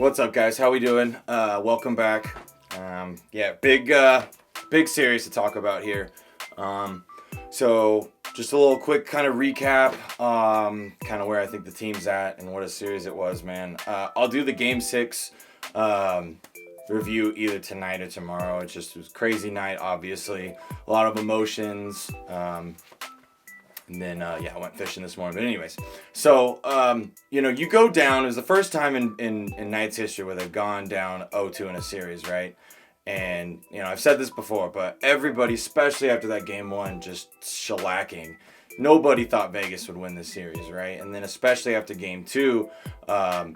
What's up, guys? How we doing? Welcome back. Big series to talk about here. So just a little quick kind of recap, kind of where I think the team's at and what a series it was, man. I'll do the Game 6 review either tonight or tomorrow. It was a crazy night, obviously. A lot of emotions. And then, I went fishing this morning. But anyways, so, you go down. It was the first time in Knights history where they've gone down 0-2 in a series, right? And, I've said this before, but everybody, especially after that Game 1, just shellacking. Nobody thought Vegas would win this series, right? And then especially after Game 2,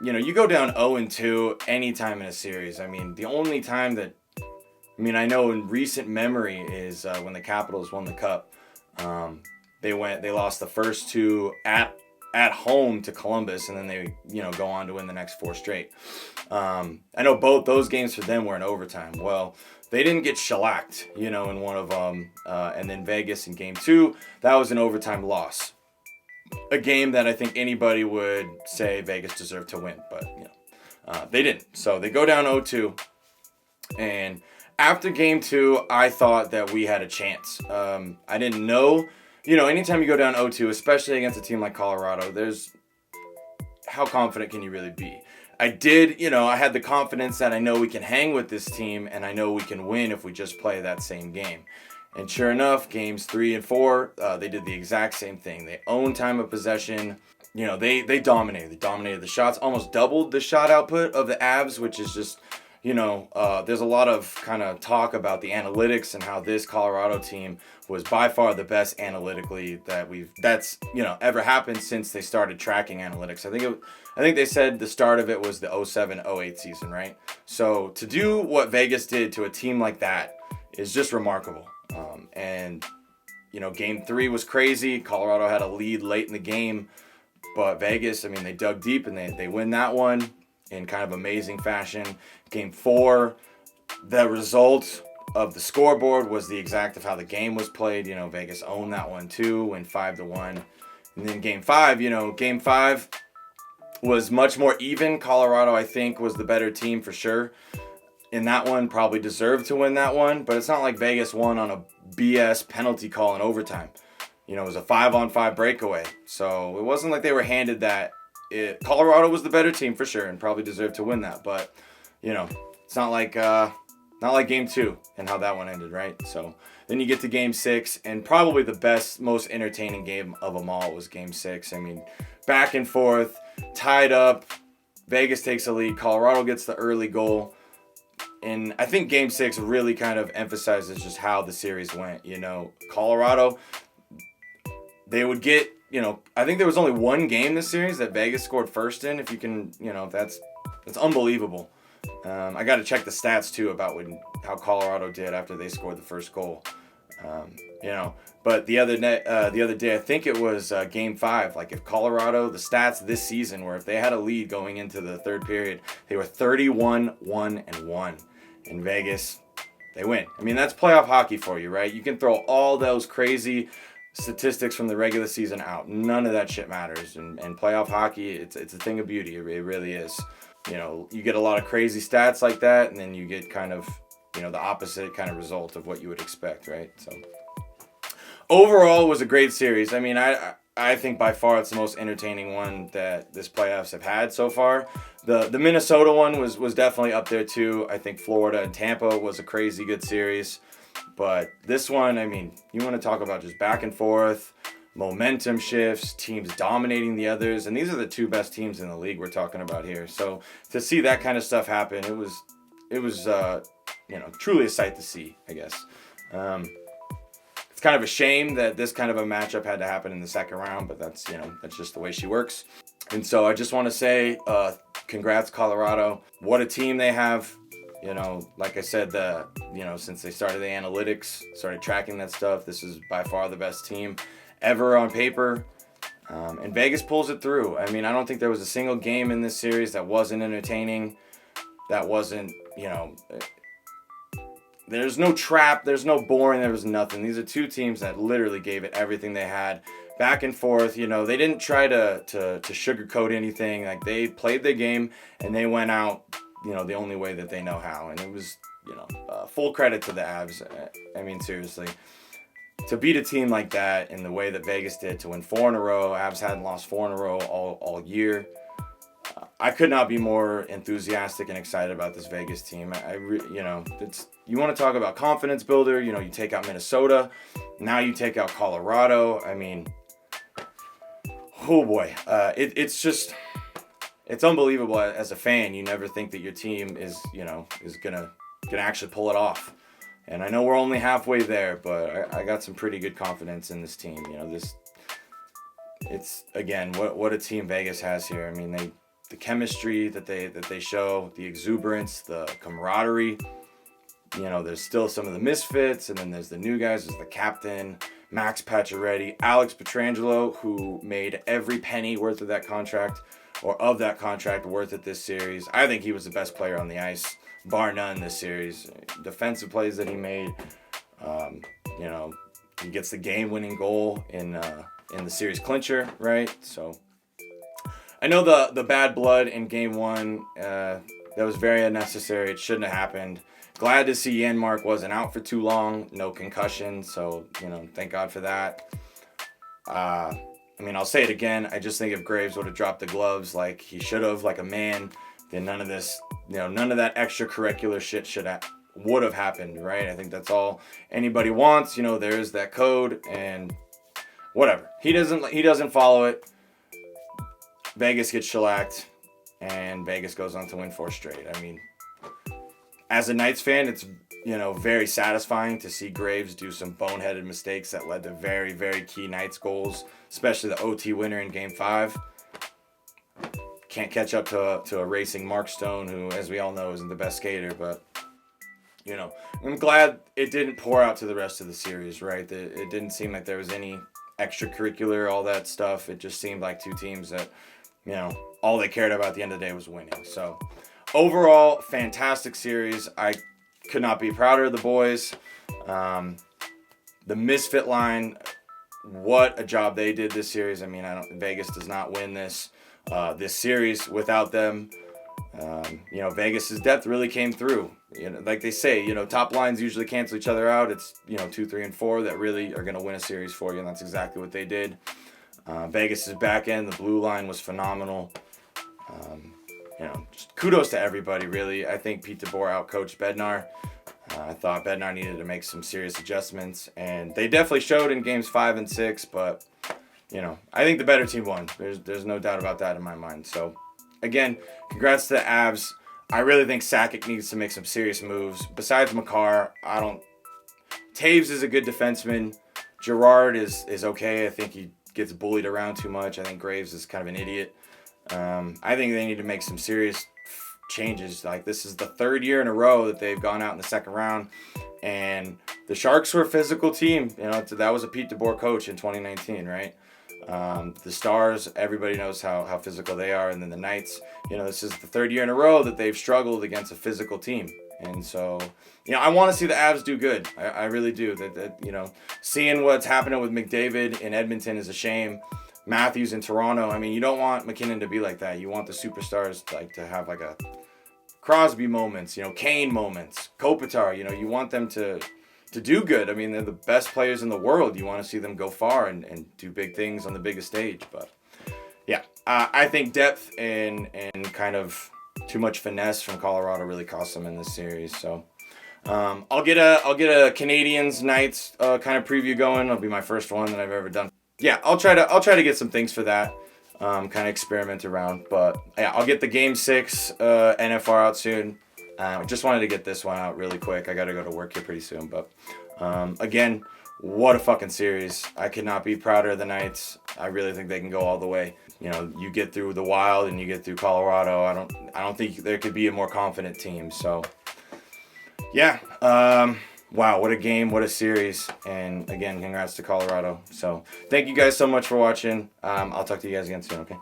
you go down 0-2 anytime in a series. I mean, the only time that, I know in recent memory is when the Capitals won the Cup. They lost the first two at home to Columbus, and then they, go on to win the next 4 straight. I know both those games for them were in overtime. Well, they didn't get shellacked, in one of them. And then Vegas in Game 2, that was an overtime loss. A game that I think anybody would say Vegas deserved to win, but, they didn't. So they go down 0-2, and after Game 2, I thought that we had a chance. I didn't know. Anytime you go down 0-2, especially against a team like Colorado, how confident can you really be? I had the confidence that I know we can hang with this team, and I know we can win if we just play that same game. And sure enough, games 3 and 4, they did the exact same thing. They owned time of possession. They dominated. They dominated the shots, almost doubled the shot output of the Avs, which is just, there's a lot of kind of talk about the analytics and how this Colorado team was by far the best analytically that's ever happened since they started tracking analytics. I think they said the start of it was the 07-08 season, right? So to do what Vegas did to a team like that is just remarkable. Game 3 was crazy. Colorado had a lead late in the game, but Vegas, they dug deep and they win that one in kind of amazing fashion. Game 4, the result of the scoreboard was the exact of how the game was played. Vegas owned that one too, went 5-1. And then Game 5 was much more even. Colorado, I think, was the better team for sure. In that one, probably deserved to win that one, but it's not like Vegas won on a BS penalty call in overtime. It was a 5-on-5 breakaway. So it wasn't like they were handed that. Colorado was the better team for sure and probably deserved to win that, but it's not like Game 2 and how that one ended, right? So then you get to Game 6, and probably the best, most entertaining game of them all was Game 6. Back and forth, tied up. Vegas takes the lead. Colorado gets the early goal. And I think Game 6 really kind of emphasizes just how the series went. Colorado, they would get, I think there was only one game this series that Vegas scored first in. If you can, that's unbelievable. I got to check the stats too about how Colorado did after they scored the first goal. But the other day, I think it was Game 5. Like if Colorado, the stats this season were if they had a lead going into the third period, they were 31-1-1. In Vegas, they win. That's playoff hockey for you, right? You can throw all those crazy statistics from the regular season out. None of that shit matters. And playoff hockey, it's a thing of beauty. It really is. You get a lot of crazy stats like that, and then you get kind of, the opposite kind of result of what you would expect, right? So overall, it was a great series. I think by far it's the most entertaining one that this playoffs have had so far. The Minnesota one was definitely up there too. I think Florida and Tampa was a crazy good series. But this one, you want to talk about just back and forth, momentum shifts, teams dominating the others, and these are the two best teams in the league we're talking about here. So to see that kind of stuff happen, it was truly a sight to see, I guess. It's kind of a shame that this kind of a matchup had to happen in the second round, but that's just the way she works. And so I just want to say, congrats Colorado. What a team they have. Like I said, since they started the analytics, started tracking that stuff, this is by far the best team ever on paper. And Vegas pulls it through. I don't think there was a single game in this series that wasn't entertaining, that wasn't, there's no trap, there's no boring, there was nothing. These are two teams that literally gave it everything they had. Back and forth, they didn't try to sugarcoat anything. Like, they played the game and they went out the only way that they know how. And it was, full credit to the Avs. I mean, seriously. To beat a team like that in the way that Vegas did, to win 4 in a row, Avs hadn't lost 4 in a row all year. I could not be more enthusiastic and excited about this Vegas team. You want to talk about confidence builder. You take out Minnesota, now you take out Colorado. I mean, oh boy, it's unbelievable. As a fan, you never think that your team is gonna actually pull it off. And I know we're only halfway there, but I got some pretty good confidence in this team. It's again what a team Vegas has here. I mean, the chemistry that they show, the exuberance, the camaraderie. There's still some of the misfits, and then there's the new guys. There's the captain, Max Pacioretty, Alex Pietrangelo, who made every penny worth of that contract, worth it this series. I think he was the best player on the ice, bar none, this series. Defensive plays that he made. He gets the game-winning goal in the series clincher, right? So I know the bad blood in Game 1, that was very unnecessary. It shouldn't have happened. Glad to see Janmark wasn't out for too long. No concussion, so, thank God for that. I'll say it again. I just think if Graves would have dropped the gloves like he should have, like a man, then none of this, none of that extracurricular shit would have happened, right? I think that's all anybody wants. There's that code, and whatever. He doesn't follow it. Vegas gets shellacked, and Vegas goes on to win 4 straight. I mean, as a Knights fan, it's very satisfying to see Graves do some boneheaded mistakes that led to very, very key Knights goals, especially the OT winner in Game 5. Can't catch up to a racing Mark Stone, who, as we all know, isn't the best skater, but I'm glad it didn't pour out to the rest of the series, right? It didn't seem like there was any extracurricular, all that stuff. It just seemed like two teams that, all they cared about at the end of the day was winning. So overall, fantastic series. I could not be prouder of the boys. The misfit line, what a job they did this series. I mean, Vegas does not win this series without them. Vegas's depth really came through. Like they say, top lines usually cancel each other out. It's 2, 3, and 4 that really are going to win a series for you, and that's exactly what they did. Vegas's back end, the blue line was phenomenal. Just kudos to everybody, really. I think Pete DeBoer outcoached Bednar. I thought Bednar needed to make some serious adjustments, and they definitely showed in games 5 and 6, but, I think the better team won. There's no doubt about that in my mind. So, again, congrats to the Avs. I really think Sakic needs to make some serious moves. Besides Makar, Taves is a good defenseman. Girard is okay. I think he gets bullied around too much. I think Graves is kind of an idiot. I think they need to make some serious changes. Like, this is the 3rd year in a row that they've gone out in the second round, and the Sharks were a physical team. That was a Pete DeBoer coach in 2019, right? The Stars, everybody knows how physical they are, and then the Knights, this is the 3rd year in a row that they've struggled against a physical team. And so, I want to see the Avs do good. I really do. That seeing what's happening with McDavid in Edmonton is a shame. Matthews in Toronto. I mean, you don't want McKinnon to be like that. You want the superstars to have like a Crosby moments, Kane moments, Kopitar. You want them to do good. I mean, they're the best players in the world. You want to see them go far and do big things on the biggest stage. But yeah, I think depth and kind of too much finesse from Colorado really cost them in this series. So I'll get a Canadiens Knights kind of preview going. It'll be my first one that I've ever done. Yeah, I'll try to get some things for that. Kind of experiment around. But yeah, I'll get the Game 6 NFR out soon. Just wanted to get this one out really quick. I got to go to work here pretty soon. But again, what a fucking series. I could not be prouder of the Knights. I really think they can go all the way. You get through the Wild and you get through Colorado. I don't think there could be a more confident team. So yeah, wow, what a game, what a series. And again, congrats to Colorado. So thank you guys so much for watching. I'll talk to you guys again soon, okay?